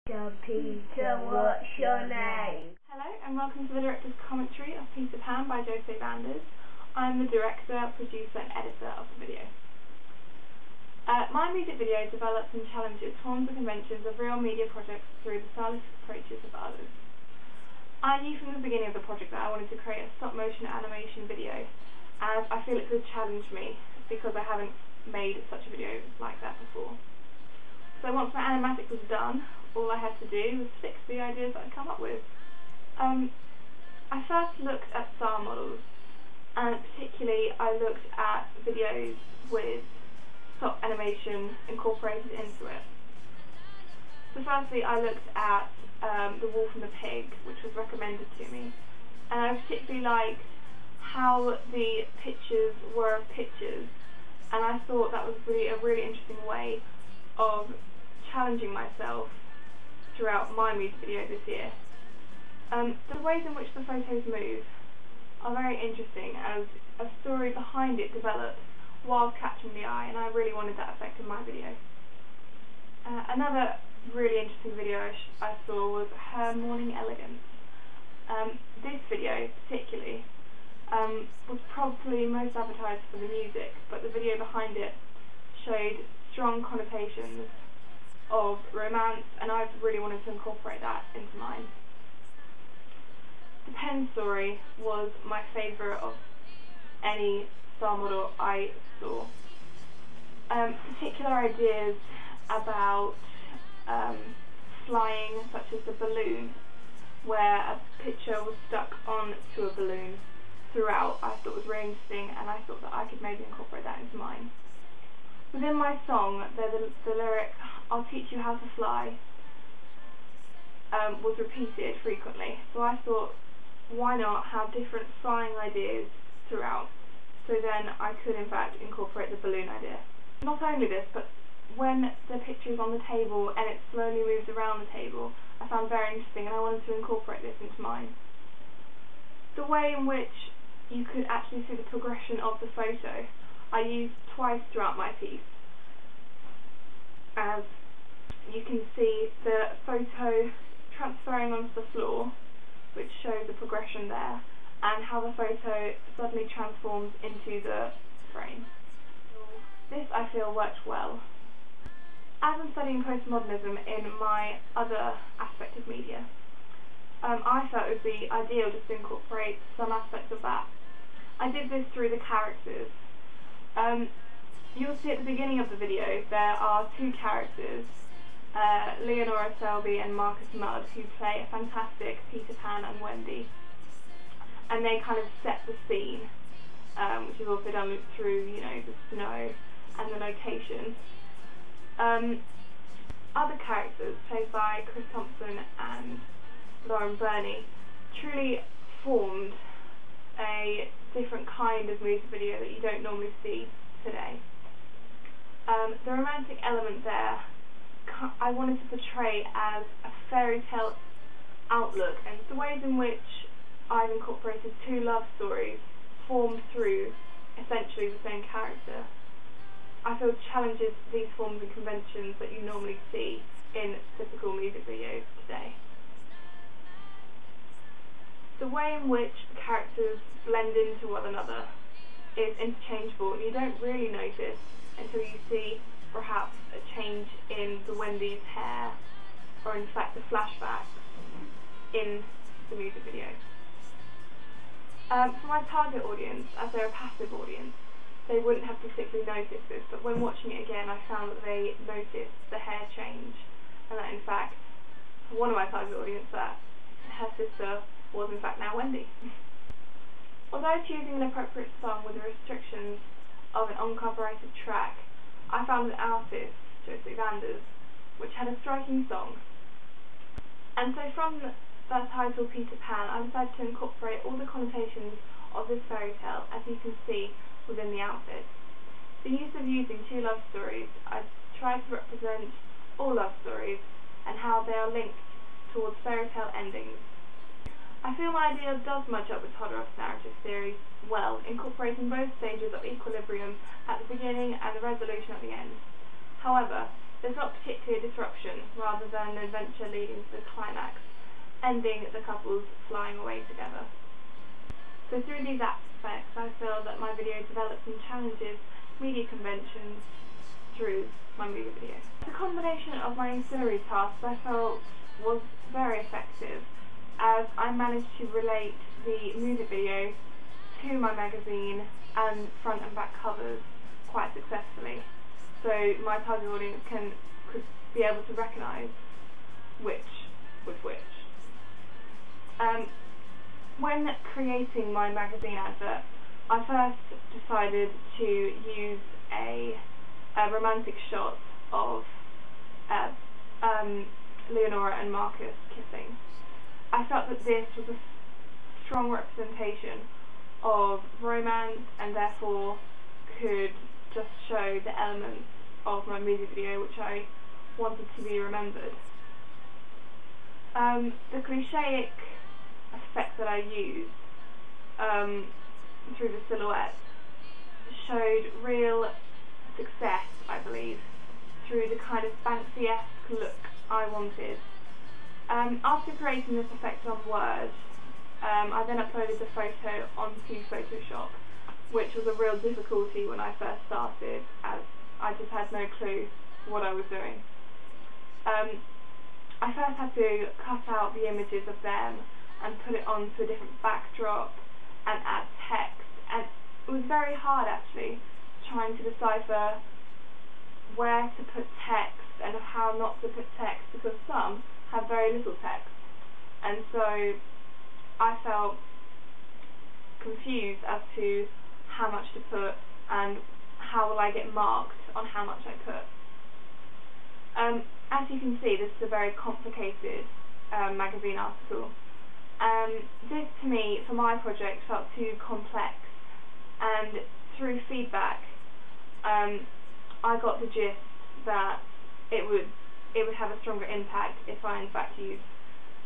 Peter, what's your name? Hello and welcome to the director's commentary of Peter Pan by Jose Vanders. I'm the director, producer and editor of the video. My music video develops and challenges forms and conventions of real media projects through the stylistic approaches of others. I knew from the beginning of the project that I wanted to create a stop-motion animation video, as I feel it could challenge me because I haven't made such a video like that before. So once my animatic was done, all I had to do was fix the ideas that I'd come up with. I first looked at star models, and particularly I looked at videos with stop animation incorporated into it. So firstly I looked at The Wolf and the Pig, which was recommended to me, and I particularly liked how the pictures were of pictures, and I thought that was a really interesting way of challenging myself throughout my music video this year. The ways in which the photos move are very interesting, as a story behind it develops whilst catching the eye, and I really wanted that effect in my video. Another really interesting video I saw was Her Morning Elegance. This video particularly was probably most advertised for the music, but the video behind it showed strong connotations of romance, and I really wanted to incorporate that into mine. The Pen story was my favourite of any star model I saw. Particular ideas about flying, such as the balloon, where a picture was stuck onto a balloon throughout, I thought was really interesting, and I thought that I could maybe incorporate that into mine. Within my song, the lyric, "I'll teach you how to fly," was repeated frequently, so I thought, why not have different flying ideas throughout, so then I could in fact incorporate the balloon idea. Not only this, but when the picture is on the table and it slowly moves around the table, I found very interesting, and I wanted to incorporate this into mine. The way in which you could actually see the progression of the photo I used twice throughout my piece. As you can see the photo transferring onto the floor, which shows the progression there, and how the photo suddenly transforms into the frame. This I feel worked well. As I'm studying postmodernism in my other aspect of media, I felt it would be ideal just to incorporate some aspects of that. I did this through the characters. You'll see at the beginning of the video there are two characters, Leonora Selby and Marcus Mudd, who play a fantastic Peter Pan and Wendy, and they kind of set the scene, which is also done through, the snow and the location. Other characters, played by Chris Thompson and Lauren Burney, truly formed a different kind of music video that you don't normally see today. The romantic element there, I wanted to portray as a fairy tale outlook, and the ways in which I've incorporated two love stories formed through essentially the same character, I feel challenges these forms and conventions that you normally see in typical music videos today. The way in which the characters blend into one another is interchangeable, and you don't really notice until you see perhaps a change in the Wendy's hair, or in fact the flashbacks in the music video. For my target audience, as they're a passive audience, they wouldn't have particularly noticed this, but when watching it again I found that they noticed the hair change, and that in fact, for one of my target audience, that her sister was in fact now Wendy. Although choosing an appropriate song with the restrictions of an uncopyrighted track, I found an artist, Jose Vanders, which had a striking song. And so from the title Peter Pan, I decided to incorporate all the connotations of this fairy tale, as you can see within the outfit. The use of using two love stories, I tried to represent all love stories and how they are linked towards fairy tale endings. I feel my idea does match up with Todorow's narrative series well, incorporating both stages of equilibrium at the beginning and the resolution at the end. However, there's not particularly a disruption, rather than an adventure leading to the climax, ending the couples flying away together. So through these aspects, I feel that my video develops and challenges media conventions through my music video. The combination of my ancillary tasks I felt was very effective, as I managed to relate the music video to my magazine and front and back covers quite successfully, so my target audience could be able to recognise which was which. When creating my magazine advert, I first decided to use a romantic shot of Leonora and Marcus kissing. I felt that this was a strong representation of romance, and therefore could just show the elements of my music video which I wanted to be remembered. The clichéic effect that I used through the silhouette showed real success, I believe, through the kind of Banksy-esque look I wanted. After creating this effect on Word, I then uploaded the photo onto Photoshop, which was a real difficulty when I first started, as I just had no clue what I was doing. I first had to cut out the images of them and put it onto a different backdrop and add text, and it was very hard actually trying to decipher where to put text and how not to put text, because some have very little text, and so I felt confused as to how much to put and how will I get marked on how much I put. As you can see, this is a very complicated magazine article. This to me, for my project, felt too complex, and through feedback I got the gist that it would have a stronger impact if I in fact used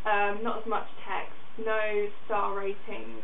not as much text, no star ratings,